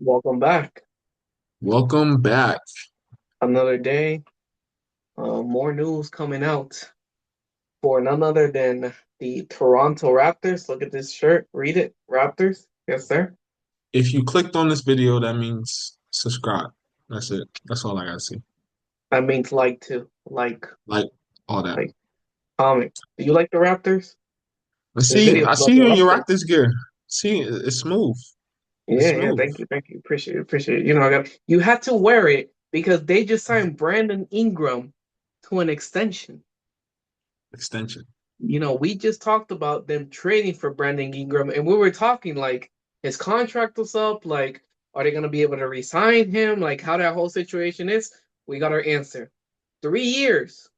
Welcome back. Welcome back. Another day. More news coming out for none other than the Toronto Raptors. Look at this shirt. Read it. Raptors. Yes, sir. If you clicked on this video, that means subscribe. That's it. That's all I gotta say. I means like to Like all that. like comment. Do you like the Raptors? This video is I about see the you in your Raptors. Raptors gear. See, it's smooth. It's Yeah. smooth. Thank you. Appreciate it. I got you had to wear it because they just signed Brandon Ingram to an extension. Extension. We just talked about them trading for Brandon Ingram, and we were talking like his contract was up. Like, are they going to be able to re-sign him? Like, how that whole situation is. We got our answer. 3 years,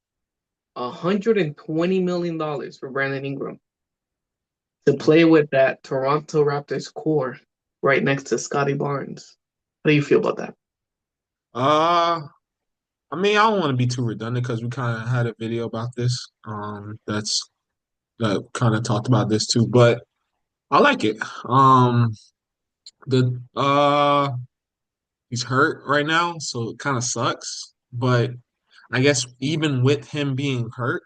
$120 million for Brandon Ingram to play with that Toronto Raptors core right next to Scotty Barnes. How do you feel about that? Uh, I mean, I don't want to be too redundant because we kind of had a video about this. That kind of talked about this too, but I like it. The He's hurt right now, so it kind of sucks. But I guess even with him being hurt,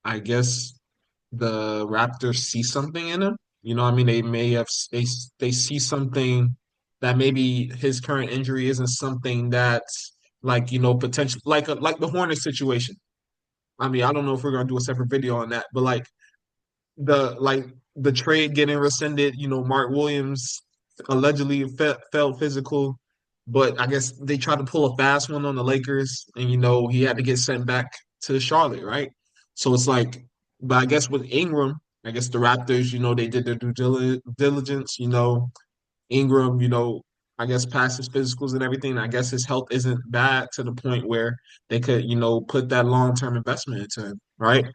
I guess the Raptors see something in him. You know, what I mean, they may have they see something that maybe his current injury isn't something that's like potential like the Hornets situation. I mean, I don't know if we're gonna do a separate video on that, but like the trade getting rescinded. Mark Williams allegedly felt physical, but I guess they tried to pull a fast one on the Lakers, and he had to get sent back to Charlotte, right? So it's like, but I guess with Ingram, I guess the Raptors, they did their diligence. Ingram, I guess past his physicals and everything. I guess his health isn't bad to the point where they could, put that long-term investment into him, right?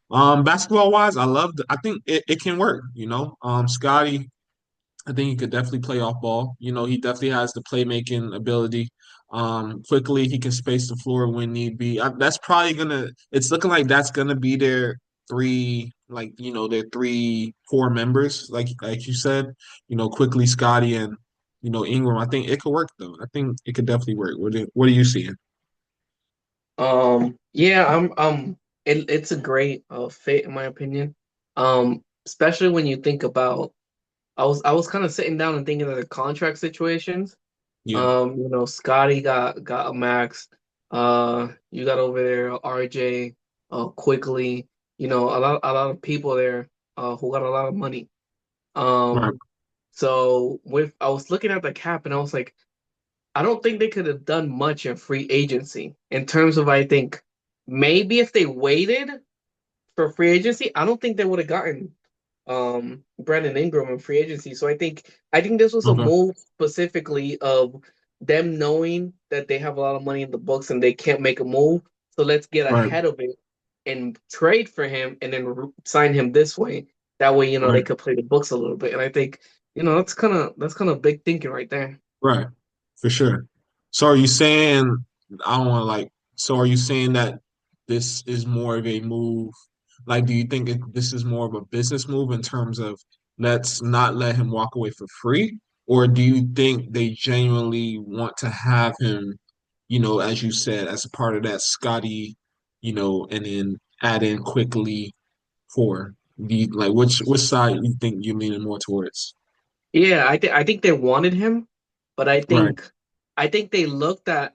Basketball wise, I think it can work, Scotty, I think he could definitely play off ball. He definitely has the playmaking ability. Quickly he can space the floor when need be. That's probably it's looking like that's gonna be their three, like, their three core members, like you said, quickly Scotty and Ingram. I think it could work though. I think it could definitely work. What are you seeing? Yeah, it's a great fit in my opinion. Especially when you think about I was kind of sitting down and thinking of the contract situations. Yeah. Scotty got a max. You got over there RJ, quickly. A lot of people there who got a lot of money. Right. Um, so with I was looking at the cap and I was like, I don't think they could have done much in free agency in terms of I think maybe if they waited for free agency, I don't think they would have gotten Brandon Ingram in free agency. So I think this was a Okay. move specifically of them knowing that they have a lot of money in the books and they can't make a move. So let's get Right. ahead of it and trade for him and then sign him this way. That way, they Right. could play the books a little bit. And I think, that's kind of big thinking right there. Right. For sure. So are you saying I don't want to like so are you saying that this is more of a move? Like, do you think this is more of a business move in terms of let's not let him walk away for free? Or do you think they genuinely want to have him, as you said, as a part of that Scotty, and then add in quickly for the like which side you think you're leaning more towards? Yeah, I think they wanted him, but I Right, think I think they looked at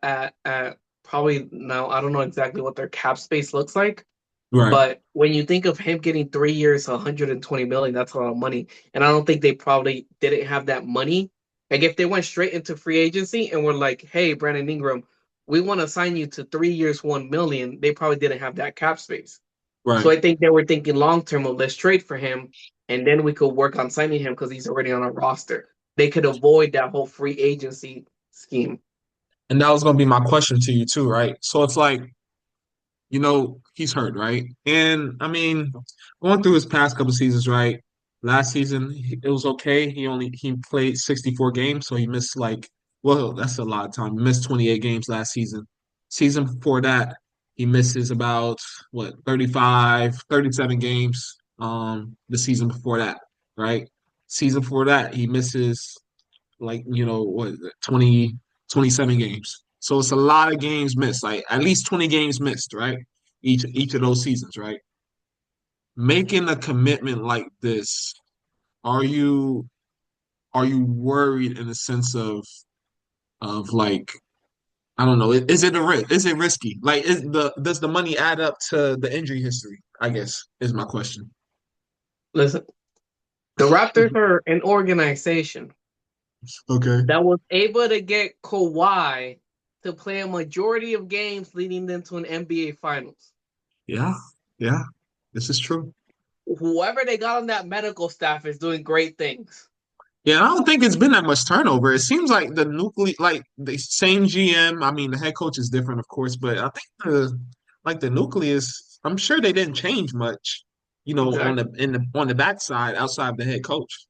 probably now I don't know exactly what their cap space looks like, right, but when you think of him getting 3 years, 120 million, that's a lot of money. And I don't think they probably didn't have that money. Like if they went straight into free agency and were like, "Hey, Brandon Ingram, we want to sign you to 3 years, 1 million," they probably didn't have that cap space. So right. I think they were thinking long term of let's trade for him, and then we could work on signing him because he's already on our roster. They could avoid that whole free agency scheme. And that was going to be my question to you too, right? So it's like, he's hurt, right? And I mean, going through his past couple seasons, right? Last season, it was okay. He played 64 games, so he missed well, that's a lot of time. He missed 28 games last season. Season before that, he misses about what 35, 37 games. The season before that, right? Season before that, he misses. like what is it, 20, 27 games. So it's a lot of games missed, like at least 20 games missed, right? Each of those seasons, right? Making a commitment like this, are you are you worried in the sense of like I don't know, is it a risk? Is it risky? Like does the money add up to the injury history? I guess is my question. Listen, the Raptors are an organization Okay. that was able to get Kawhi to play a majority of games leading them to an NBA Finals. Yeah, yeah, this is true. Whoever they got on that medical staff is doing great things. Yeah, I don't think it's been that much turnover. It seems like like the same GM. I mean, the head coach is different, of course, but I think the nucleus. I'm sure they didn't change much, on Exactly. the backside outside of the head coach.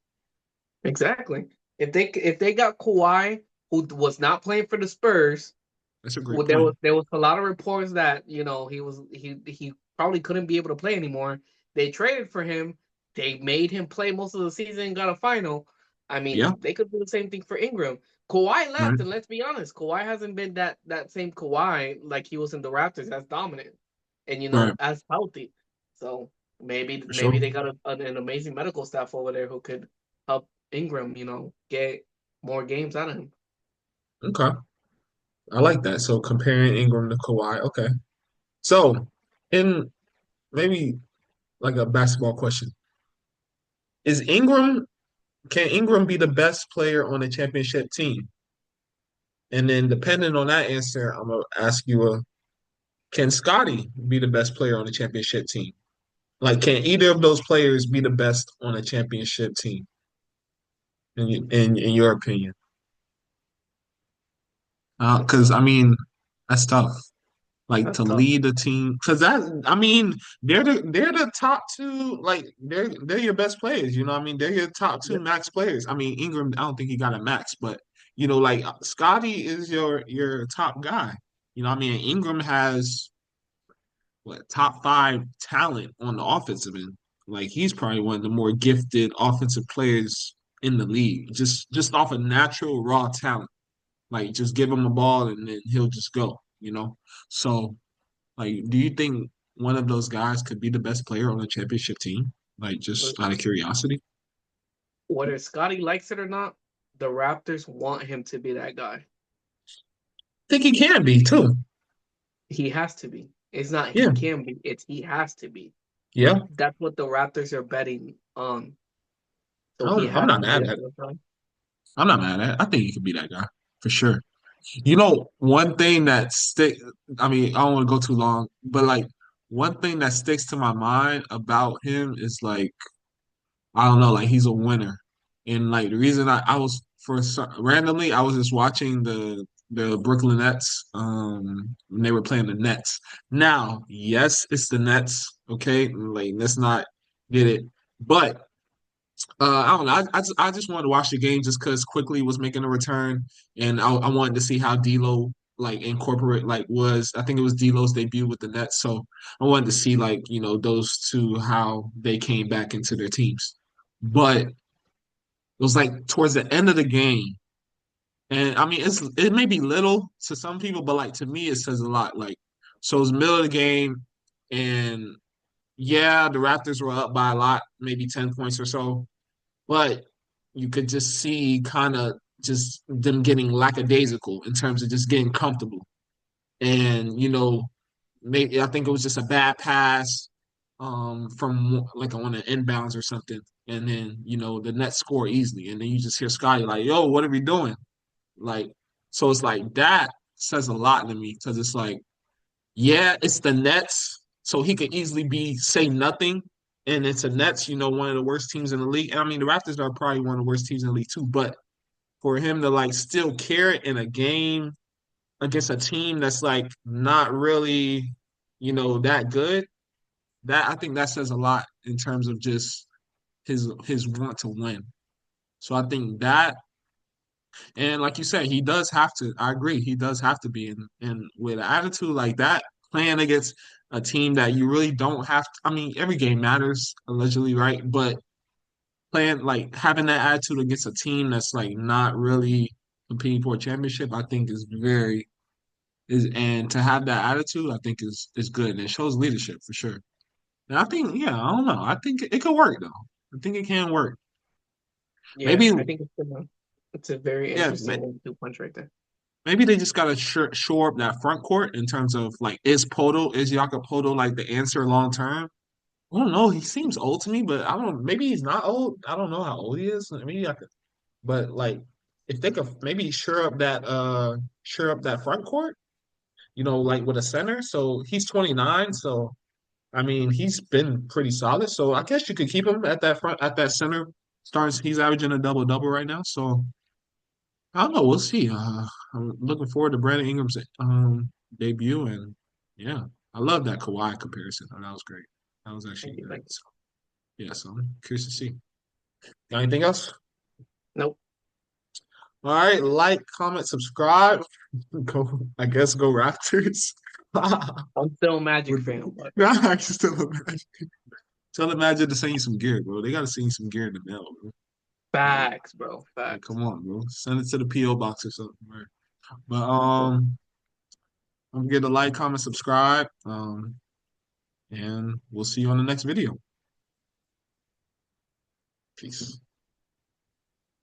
Exactly. If they got Kawhi, who was not playing for the Spurs, That's a great well, point. there was a lot of reports that he probably couldn't be able to play anymore. They traded for him. They made him play most of the season and got a final. I mean, Yeah, they could do the same thing for Ingram. Kawhi right, left, and let's be honest, Kawhi hasn't been that same Kawhi like he was in the Raptors, as dominant and right, as healthy. So for maybe sure. they got an amazing medical staff over there who could help Ingram, get more games out of him. Okay, I like that. So comparing Ingram to Kawhi. Okay, so in maybe like a basketball question, is Ingram can Ingram be the best player on a championship team? And then depending on that answer, I'm gonna ask you can Scotty be the best player on the championship team? Like, can either of those players be the best on a championship team in your opinion? That's Because tough. I mean, that's tough. Like That's to tough. lead the team, because I mean, they're the top two. Like they're your best players. You know, what I mean, they're your top two Yep. max players. I mean, Ingram, I don't think he got a max, but like Scotty is your top guy. You know, what I mean, Ingram has what top five talent on the offensive end. Like he's probably one of the more gifted offensive players in the league, just off of natural raw talent. Like just give him a ball and then he'll just go. So like, do you think one of those guys could be the best player on the championship team? Like just out Listen, of curiosity, whether Scotty likes it or not, the Raptors want him to be that guy. I think he can be too. He has to be. It's not he Yeah, can be, it's he has to be. yeah. That's what the Raptors are betting on. So he I'm has not to be mad that at it. guy. I'm not mad at it. I think he could be that guy for sure. One thing that stick I mean, I don't want to go too long, but like one thing that sticks to my mind about him is like I don't know, like he's a winner. And like the reason I was randomly I was just watching the Brooklyn Nets when they were playing the Nets. Now, yes, it's the Nets, okay? Like let's not get it. But I don't know. I just wanted to watch the game just because Quickly was making a return, and I wanted to see how D'Lo like incorporate like was I think it was D'Lo's debut with the Nets, so I wanted to see like those two how they came back into their teams, but it was like towards the end of the game, and I mean it may be little to some people, but like to me it says a lot. Like so it's middle of the game, and yeah, the Raptors were up by a lot, maybe 10 points or so. But you could just see kind of just them getting lackadaisical in terms of just getting comfortable. And, maybe I think it was just a bad pass from like on an inbounds or something. And then, the Nets score easily. And then you just hear Scotty like, yo, what are we doing? Like, so it's like that says a lot to me because it's like, yeah, it's the Nets, so he could easily be say nothing. And it's a Nets, one of the worst teams in the league. And I mean, the Raptors are probably one of the worst teams in the league too. But for him to like still carry it in a game against a team that's like not really, that good, that I think that says a lot in terms of just his want to win. So I think that and like you said, he does have to. I agree. He does have to be in with an attitude like that, playing against a team that you really don't have to. I mean, every game matters, allegedly, right? But playing like having that attitude against a team that's like not really competing for a championship, I think is very is and to have that attitude, I think is good and it shows leadership for sure. And I think, yeah, I don't know. I think it could work though. I think it can work. Yeah, Maybe, I think it's a very yeah, interesting 1-2 punch right there. maybe they just gotta shore up that front court in terms of like is Jakob Poto like the answer long term? I don't know. He seems old to me, but I don't. Maybe he's not old. I don't know how old he is. Maybe I could. But like, if they could maybe shore up that front court, like with a center. So he's 29. So I mean, he's been pretty solid. So I guess you could keep him at that front at that center. Starts. He's averaging a double double right now. So I don't know. We'll see. I'm looking forward to Brandon Ingram's debut, and yeah, I love that Kawhi comparison. Oh, that was great. That was actually Thank you, good. thank you. So, yeah, so I'm curious to see. Got anything else? Nope. All right, like, comment, subscribe. Go, I guess go Raptors. I'm still a Magic We're fan, but I can still imagine. Tell Imagine to send you some gear, bro. They gotta send you some gear in the mail, bro. Like, facts, bro. like, Facts. come on, bro. Send it to the PO box or something, bro. But So, don't forget to like, comment, subscribe. And we'll see you on the next video. Peace.